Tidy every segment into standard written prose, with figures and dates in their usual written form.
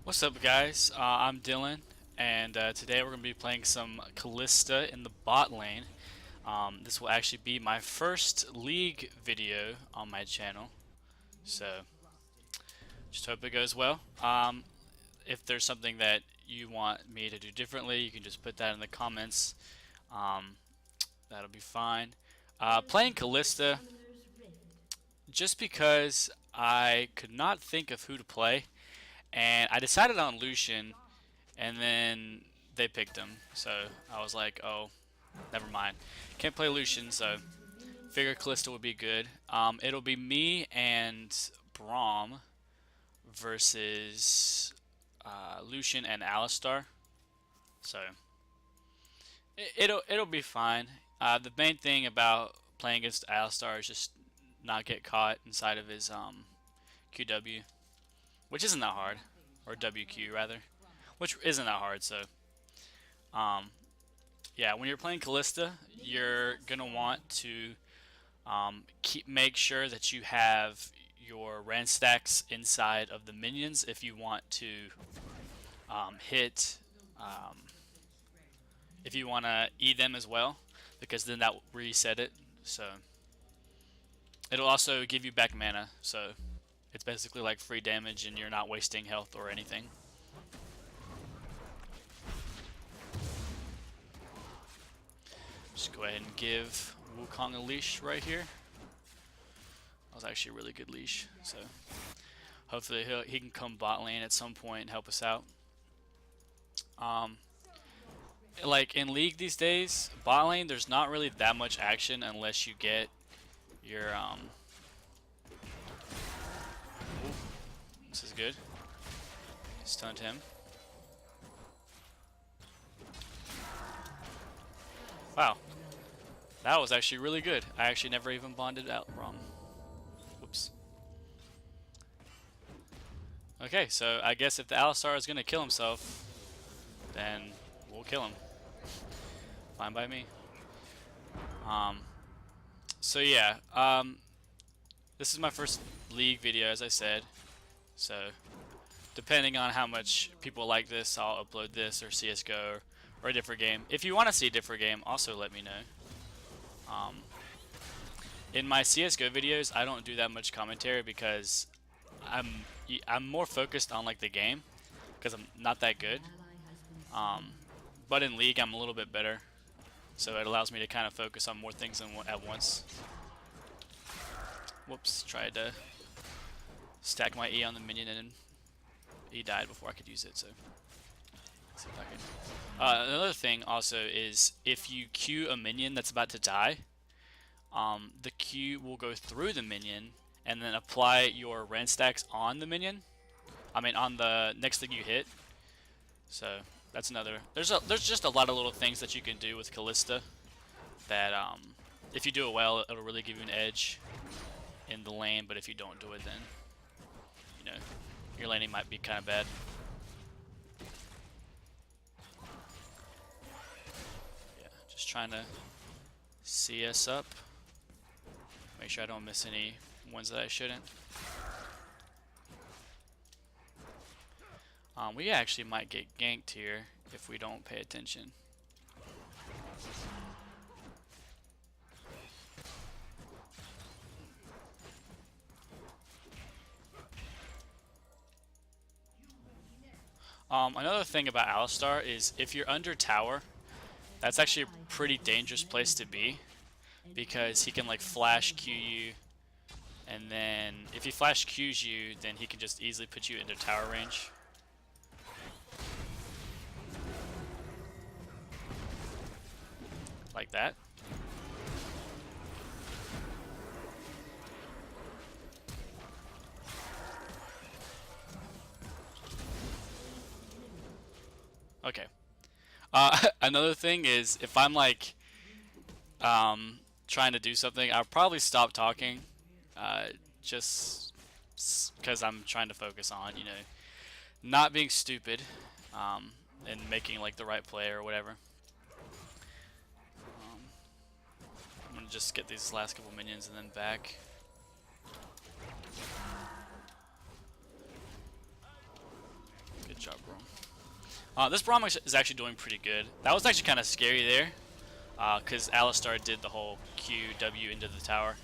What's up, guys? I'm Dylan, and today we're going to be playing some Kalista in the bot lane. This will actually be my first League video on my channel, so just hope it goes well. If there's something that you want me to do differently, you can just put that in the comments. Um, that'll be fine. Playing Kalista, just because I could not think of who to play, and I decided on Lucian. And then they picked him, so I was like, oh, never mind. Can't play Lucian, so figured Kalista would be good. It'll be me and Braum versus Lucian and Alistar. So it'll be fine. The main thing about playing against Alistar is just not get caught inside of his QW, which isn't that hard, or WQ rather, which isn't that hard. So um, yeah, when you're playing Kalista, you're gonna want to make sure that you have your ran stacks inside of the minions if you want to hit, um, if you want to E them as well, because then that will reset it. So it'll also give you back mana, so it's basically like free damage and you're not wasting health or anything. Just go ahead and give Wukong a leash right here. That was actually a really good leash, so hopefully he can come bot lane at some point and help us out. Like in League these days, bot lane there's not really that much action unless you get your Ooh, this is good. Stunned him. Wow, that was actually really good. I actually never even bonded out wrong. Whoops. Okay, so I guess if the Alistar is gonna kill himself, then we'll kill him. Fine by me. So yeah, this is my first League video, as I said. So depending on how much people like this, I'll upload this or CS:GO or a different game. If you want to see a different game, also let me know. In my CS:GO videos, I don't do that much commentary because I'm more focused on like the game because I'm not that good. But in League, I'm a little bit better, so it allows me to kind of focus on more things at once. Whoops! Tried to stack my E on the minion and he died before I could use it. So let's see if I can. Another thing also is if you Q a minion that's about to die, the Q will go through the minion and then apply your ran stacks on the minion. I mean on the next thing you hit. So that's another. There's just a lot of little things that you can do with Kalista that if you do it well, it'll really give you an edge in the lane. But if you don't do it, then you know your laning might be kind of bad. Yeah, just trying to see us up. Make sure I don't miss any ones that I shouldn't. We actually might get ganked here if we don't pay attention. Another thing about Alistar is if you're under tower, that's actually a pretty dangerous place to be because he can like flash Q you, and then if he flash Qs you, then he can just easily put you into tower range. Like that. Okay. Another thing is if I'm like trying to do something, I'll probably stop talking, just because I'm trying to focus on not being stupid, and making like the right play or whatever. I'm gonna just get these last couple minions and then back. Good drop Braum. This Braum is actually doing pretty good. That was actually kind of scary there, because Alistar did the whole QW into the tower.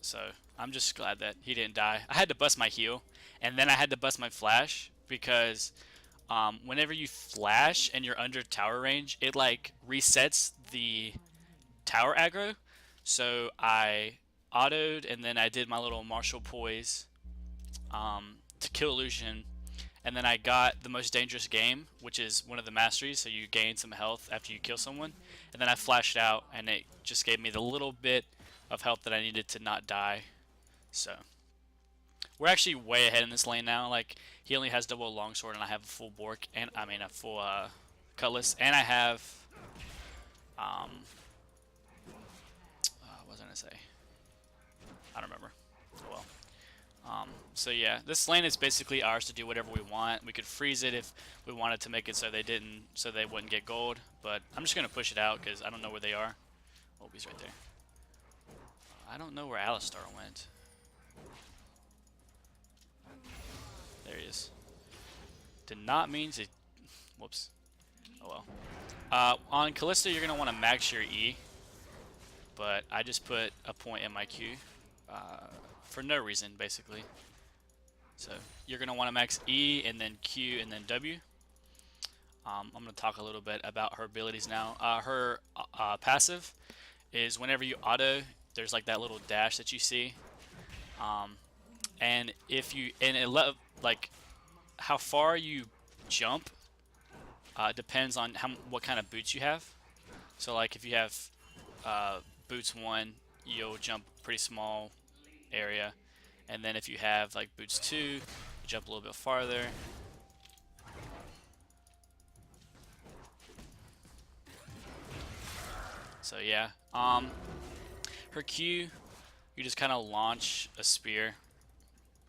So I'm just glad that he didn't die. I had to bust my heal, and then I had to bust my flash because whenever you flash and you're under tower range, it like resets the tower aggro. So I autoed, and then I did my little martial poise to kill Lucian, and then I got the most dangerous game, which is one of the masteries, so you gain some health after you kill someone, and then I flashed out, and it just gave me the little bit of health that I needed to not die. So we're actually way ahead in this lane now. Like, he only has double longsword, and I have a full Bork, and I mean a full cutlass, and I have what was I gonna say? I don't remember. Oh well. So yeah, this lane is basically ours to do whatever we want. We could freeze it if we wanted to make it so they wouldn't get gold. But I'm just gonna push it out because I don't know where they are. Oh, he's right there. I don't know where Alistar went. There he is. Did not mean to. Whoops. Oh well. On Kalista, you're gonna want to max your E, but I just put a point in my Q for no reason, basically. So you're gonna want to max E and then Q and then W. I'm gonna talk a little bit about her abilities now. Her passive is whenever you auto, there's like that little dash that you see, and if you like how far you jump depends on what kind of boots you have. So like if you have boots 1, you'll jump pretty small area, and then if you have like boots 2, you jump a little bit farther. So yeah, her Q, you just kind of launch a spear.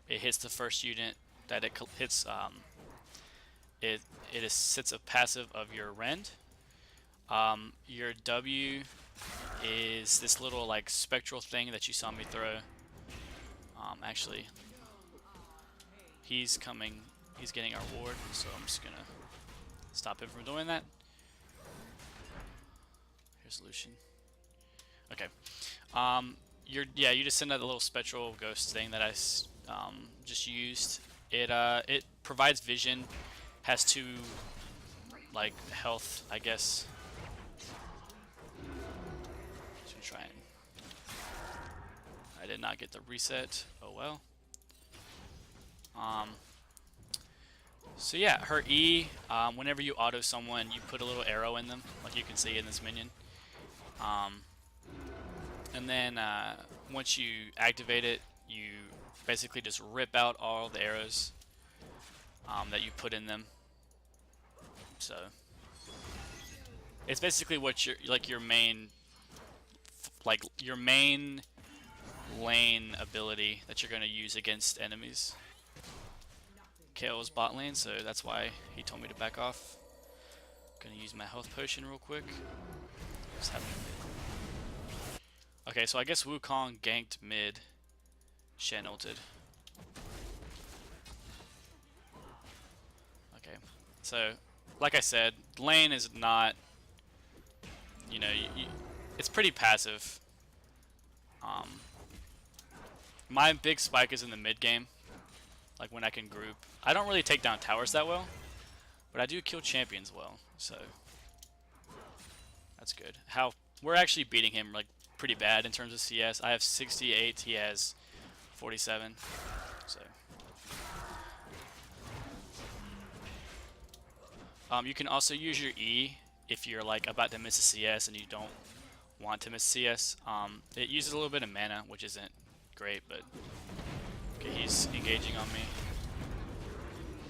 It hits the first unit that it hits. It sits a passive of your rend. Your W is this little like spectral thing that you saw me throw. Actually, he's coming. He's getting our ward, so I'm just gonna stop him from doing that. Here's Lucian. Okay. You just send out the little spectral ghost thing that I just used. It provides vision, has 2 like health, I guess. Just try and I did not get the reset. Oh well. So yeah, her E, whenever you auto someone, you put a little arrow in them, like you can see in this minion. And then once you activate it, you basically just rip out all the arrows that you put in them. So it's basically what your main lane ability that you're going to use against enemies. KO's bot lane, so that's why he told me to back off. Gonna use my health potion real quick. Just have mid. Okay, so I guess Wukong ganked mid. Shen ulted. Okay, so like I said, lane is not, it's pretty passive. My big spike is in the mid game, like when I can group. I don't really take down towers that well, but I do kill champions well, so that's good. We're actually beating him like pretty bad in terms of CS. I have 68, he has 47, so. You can also use your E if you're like about to miss a CS and you don't want to miss CS. It uses a little bit of mana, which isn't great, but okay, he's engaging on me.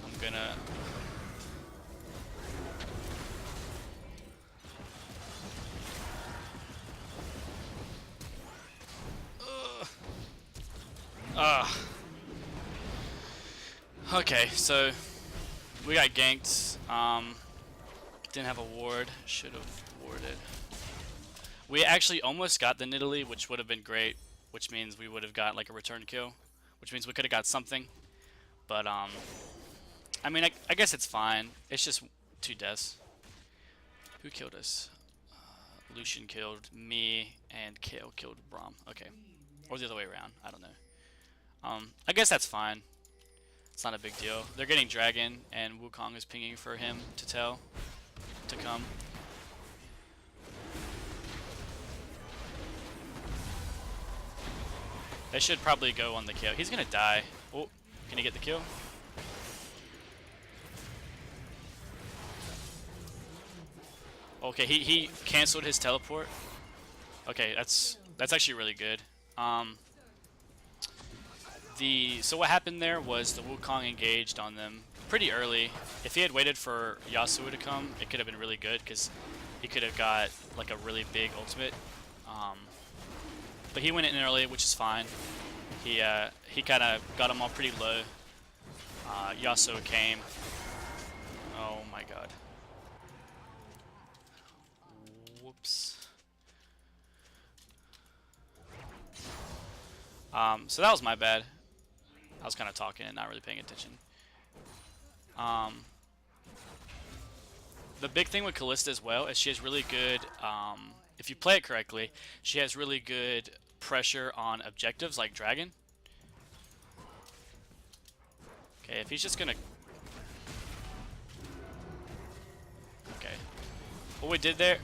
I'm gonna okay, so we got ganked. Didn't have a ward. Should have warded. We actually almost got the Nidalee, which would have been great, which means we would have got like a return kill, which means we could have got something. But I mean, I guess it's fine. It's just 2 deaths. Who killed us? Lucian killed me, and Kale killed Braum. Okay. Or the other way around. I don't know. I guess that's fine. It's not a big deal. They're getting Dragon, and Wukong is pinging for him to tell to come. They should probably go on the kill. He's gonna die. Oh, can he get the kill? Okay, he canceled his teleport. Okay, that's actually really good. So what happened there was the Wukong engaged on them pretty early. If he had waited for Yasuo to come, it could have been really good because he could have got like a really big ultimate. But he went in early, which is fine. He kind of got him all pretty low. Yasuo came. Oh my god. Whoops. So that was my bad. I was kind of talking and not really paying attention. The big thing with Kalista as well is she has really good, if you play it correctly, she has really good pressure on objectives like Dragon. Okay, if he's just gonna... Okay. What we did there...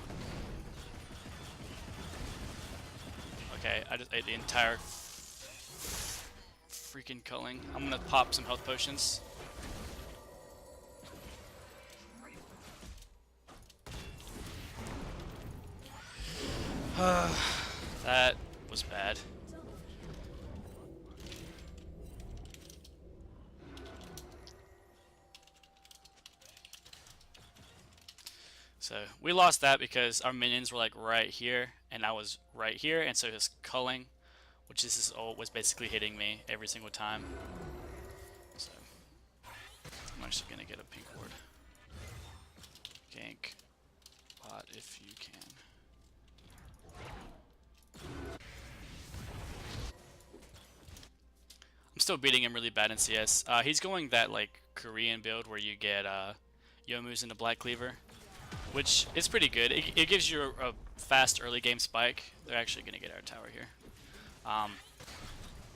Okay, I just ate the entire freaking culling. I'm gonna pop some health potions. That was bad. So we lost that because our minions were like right here, and I was right here, and so his culling, which is his ult, was basically hitting me every single time. So I'm actually gonna get a pink ward. Gank bot if you can. I'm still beating him really bad in CS. He's going that like Korean build where you get Youmu's into Black Cleaver, which is pretty good. It gives you a fast early game spike. They're actually going to get our tower here.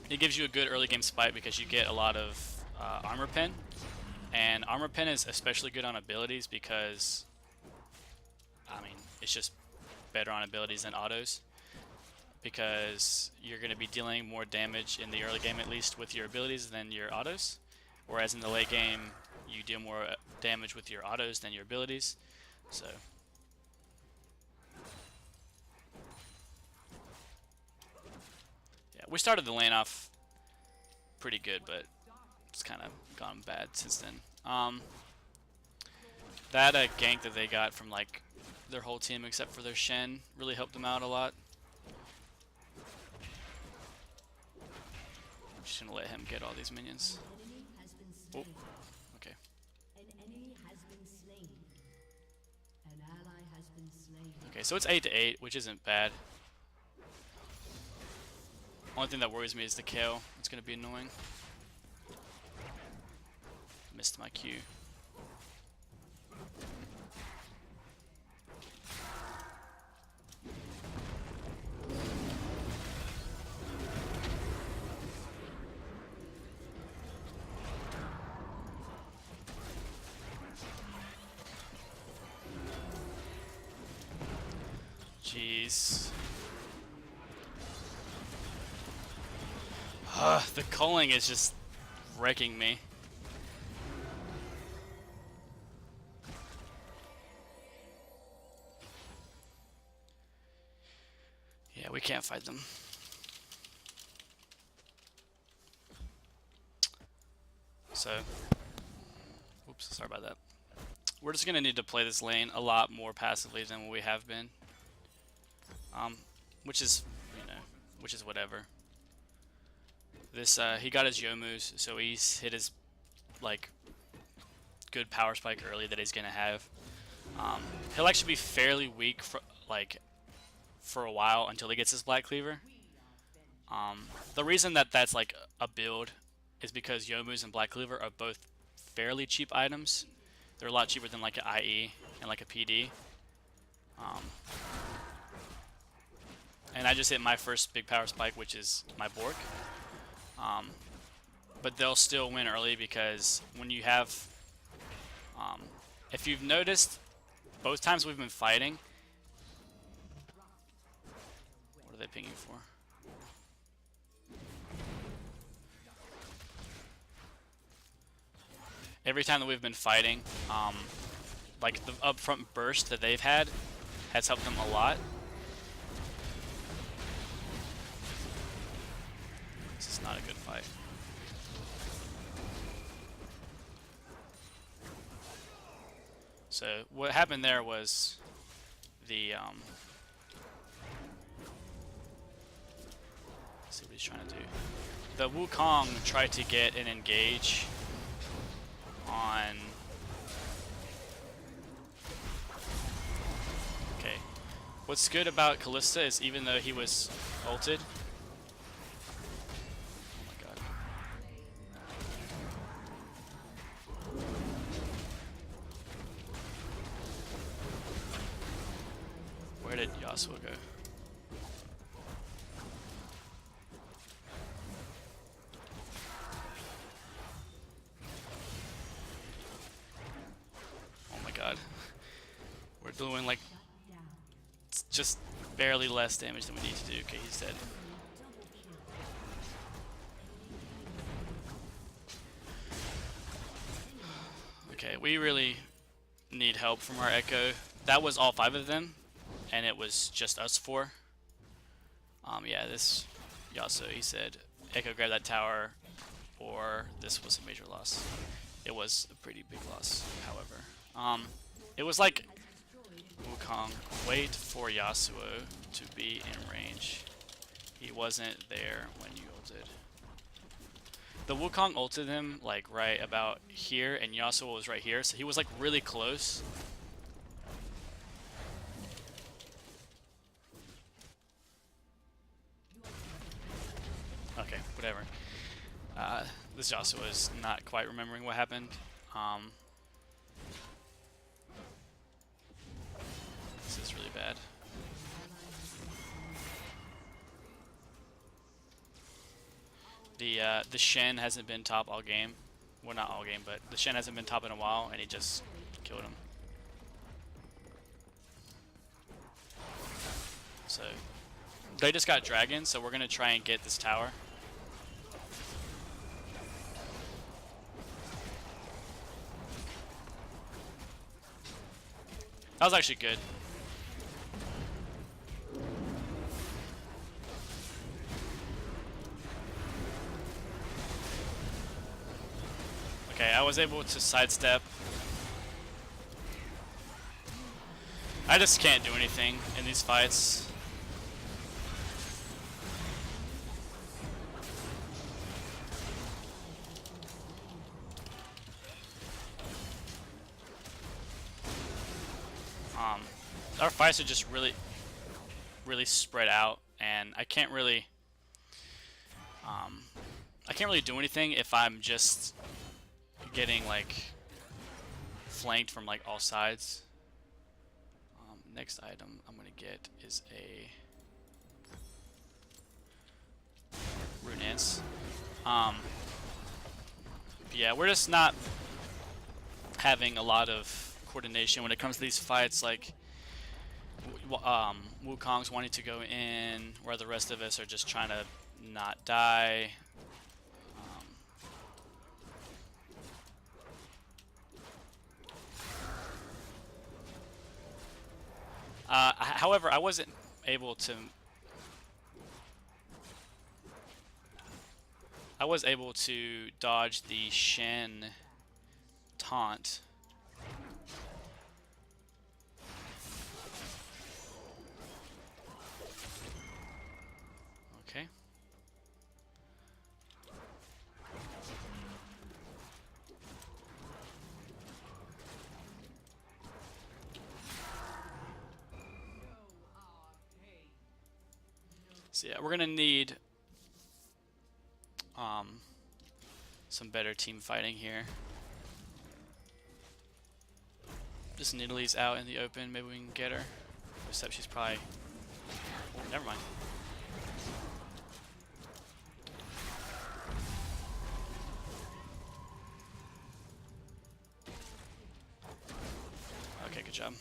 It gives you a good early game spike because you get a lot of armor pen, and armor pen is especially good on abilities because, I mean, it's just better on abilities than autos, because you're going to be dealing more damage in the early game at least with your abilities than your autos, whereas in the late game you deal more damage with your autos than your abilities. So yeah, we started the lane off pretty good, but it's kind of gone bad since then. That gank that they got from like their whole team except for their Shen really helped them out a lot. I'm just gonna let him get all these minions. Oh, okay. Okay, so it's 8-8, which isn't bad. Only thing that worries me is the kill. It's gonna be annoying. Missed my Q. Jeez. The culling is just wrecking me. Yeah, we can't fight them. So, oops, sorry about that. We're just gonna need to play this lane a lot more passively than we have been. Which is, you know, which is whatever. This, he got his Youmu's, so he's hit his, like, good power spike early that he's gonna have. He'll actually be fairly weak for, like, for a while until he gets his Black Cleaver. The reason that that's, like, a build is because Youmu's and Black Cleaver are both fairly cheap items. They're a lot cheaper than like an IE and like a PD. And I just hit my first big power spike, which is my Bork. But they'll still win early because when you have, if you've noticed, both times we've been fighting. What are they pinging for? Every time that we've been fighting, like the upfront burst that they've had has helped them a lot. This is not a good fight. So what happened there was the let's see what he's trying to do. The Wukong tried to get an engage on. Okay. What's good about Kalista is even though he was ulted. Oh my god. Where did Yasuo go? God. We're doing like just barely less damage than we need to do. Okay, he's dead. Okay, we really need help from our Echo. That was all 5 of them, and it was just us 4. Yeah, this Yasuo, he said, Echo grab that tower, or this was a major loss. It was a pretty big loss, however. It was like Wukong, wait for Yasuo to be in range. He wasn't there when you ulted. The Wukong ulted him like right about here, and Yasuo was right here, so he was like really close. Okay, whatever. This Yasuo is not quite remembering what happened. This is really bad. The Shen hasn't been top all game. Well, not all game, but the Shen hasn't been top in a while, and he just killed him. So they just got dragons, so we're gonna try and get this tower. That was actually good. Okay, I was able to sidestep. I just can't do anything in these fights. Our fights are just really spread out, and I can't really do anything if I'm just getting like flanked from like all sides. Next item I'm gonna get is a Runance. Yeah, we're just not having a lot of coordination when it comes to these fights. Like Wukong's wanting to go in, where the rest of us are just trying to not die. However, I wasn't able to. I was able to dodge the Shen taunt. Okay. So yeah, we're gonna need some better team fighting here. This Nidalee's out in the open. Maybe we can get her. Except she's probably... Oh, never mind. Okay, good job.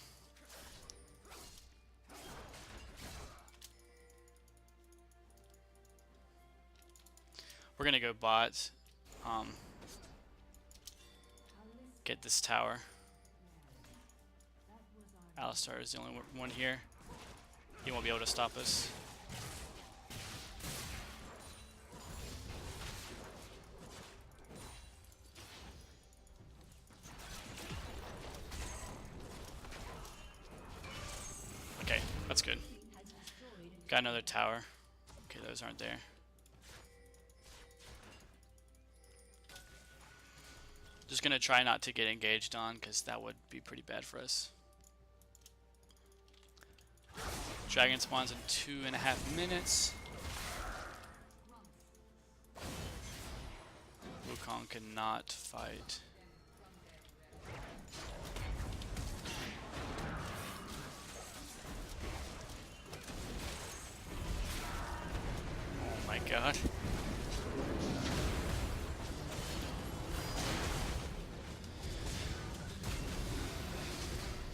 We're gonna go bot. Get this tower. Alistar is the only one here. He won't be able to stop us. Okay, that's good. Got another tower. Okay, those aren't there. Just gonna try not to get engaged on, because that would be pretty bad for us. Dragon spawns in 2.5 minutes. Wukong cannot fight. Oh my god.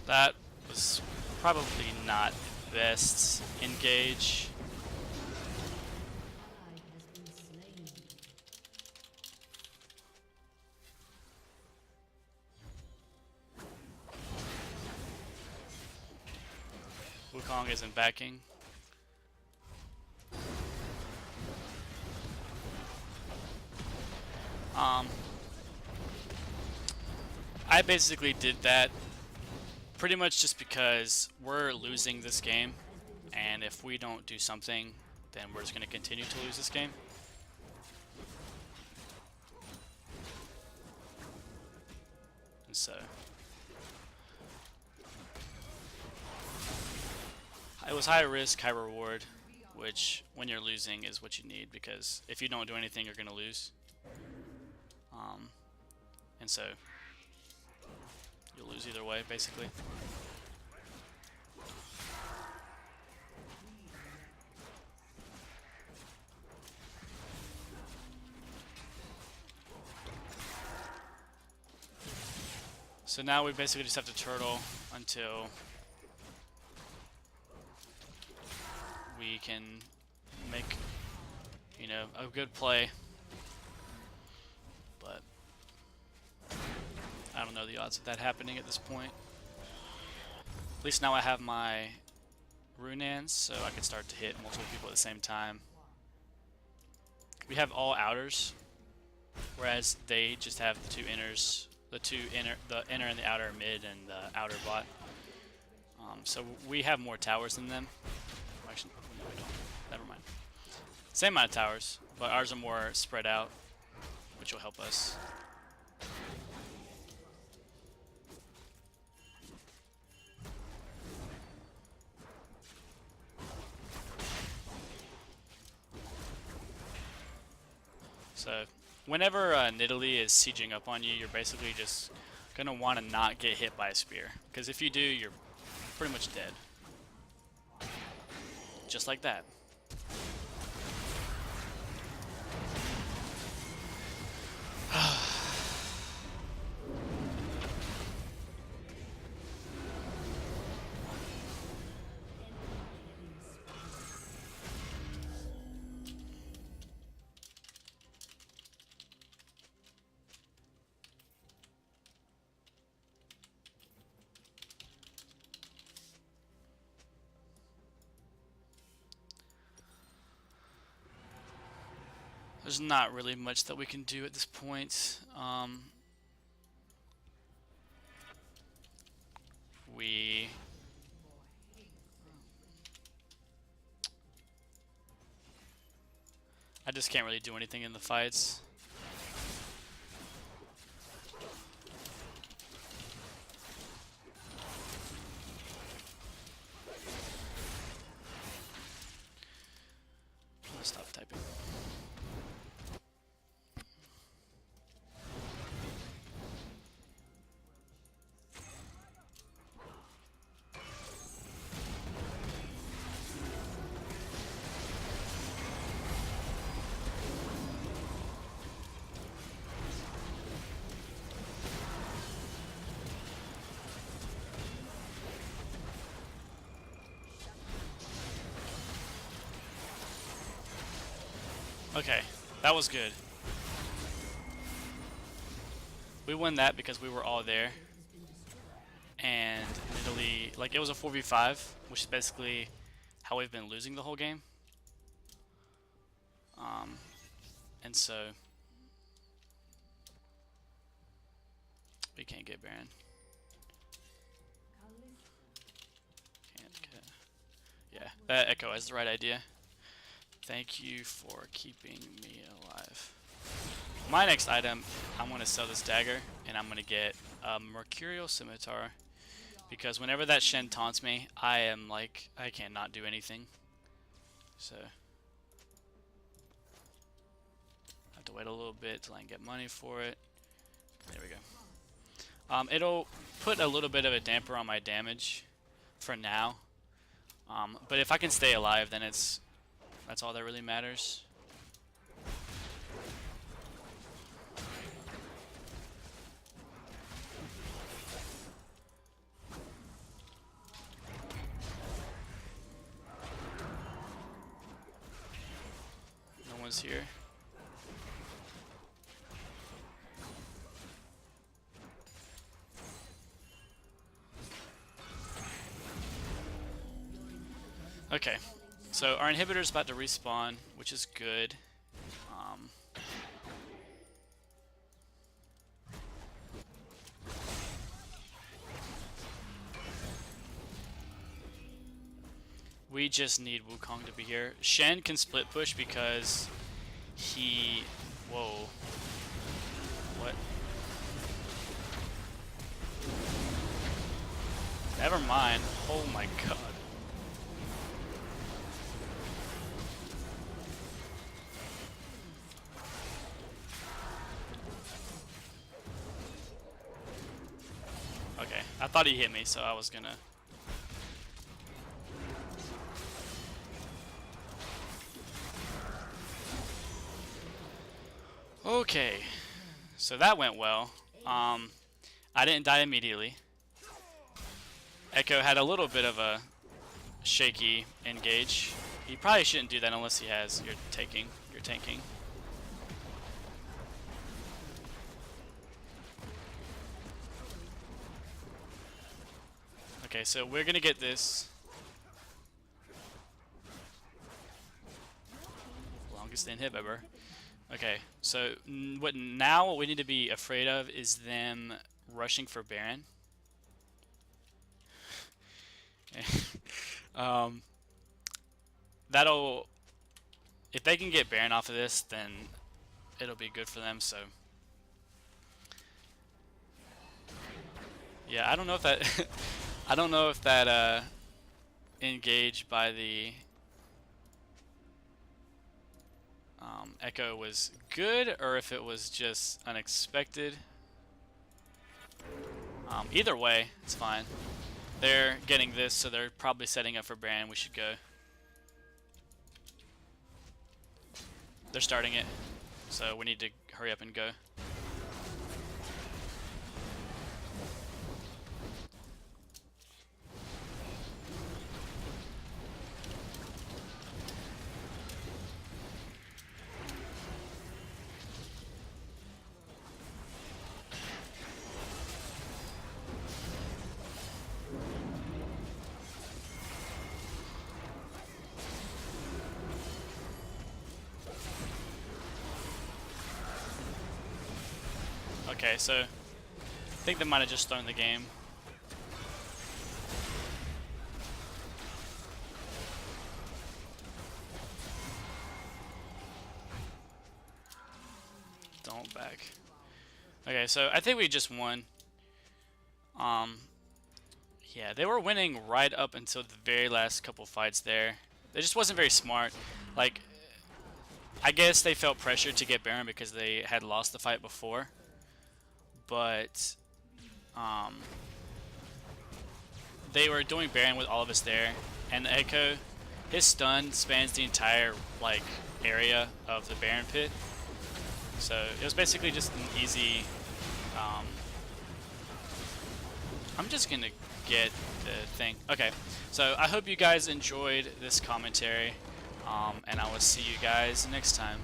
That was probably not the best engage. Wukong isn't backing. I basically did that pretty much just because we're losing this game, and if we don't do something, then we're just going to continue to lose this game. And so it was high risk, high reward, which when you're losing is what you need, because if you don't do anything, you're going to lose. And so you'll lose either way, basically. So now we basically just have to turtle until we can make, you know, a good play. But I don't know the odds of that happening at this point. At least now I have my Runans, so I can start to hit multiple people at the same time. We have all outers, whereas they just have the two inners. The inner and the outer mid and the outer bot. So we have more towers than them. Actually, no, we don't. Never mind. Same amount of towers, but ours are more spread out, which will help us. So whenever Nidalee is sieging up on you, you're basically just going to want to not get hit by a spear. Because if you do, you're pretty much dead. Just like that. There's not really much that we can do at this point. I just can't really do anything in the fights. I'm gonna stop typing. Okay, that was good. We won that because we were all there. And literally, like, it was a 4v5, which is basically how we've been losing the whole game. And so we can't get Baron. Can't get. Yeah, that Echo has the right idea. Thank you for keeping me alive. My next item, I'm going to sell this dagger, and I'm going to get a Mercurial Scimitar. Because whenever that Shen taunts me, I am like, I cannot do anything. So I have to wait a little bit till I can get money for it. There we go. It'll put a little bit of a damper on my damage for now. But if I can stay alive, then that's all that really matters. No one's here. Okay, so our inhibitor's about to respawn, which is good. We just need Wukong to be here. Shen can split push because he... Whoa. What? Never mind. Oh my god. Okay, I thought he hit me, so I was gonna... Okay, so that went well. I didn't die immediately. Echo had a little bit of a shaky engage. He probably shouldn't do that unless he has your tanking. Okay, so we're gonna get this. Longest inhib ever. Okay, so what we need to be afraid of is them rushing for Baron. That'll, if they can get Baron off of this, then it'll be good for them. So yeah, I don't know if that I don't know if that engage by the Echo was good or if it was just unexpected. Either way, it's fine. They're getting this, so they're probably setting up for Baron. We should go. They're starting it, so we need to hurry up and go. Okay, so I think they might have just thrown the game. Don't back. Okay, so I think we just won. Yeah, they were winning right up until the very last couple fights there. It just wasn't very smart. Like, I guess they felt pressured to get Baron because they had lost the fight before. But they were doing Baron with all of us there, and Echo, his stun spans the entire like area of the Baron pit, so it was basically just an easy. I'm just gonna get the thing. Okay, so I hope you guys enjoyed this commentary, and I will see you guys next time.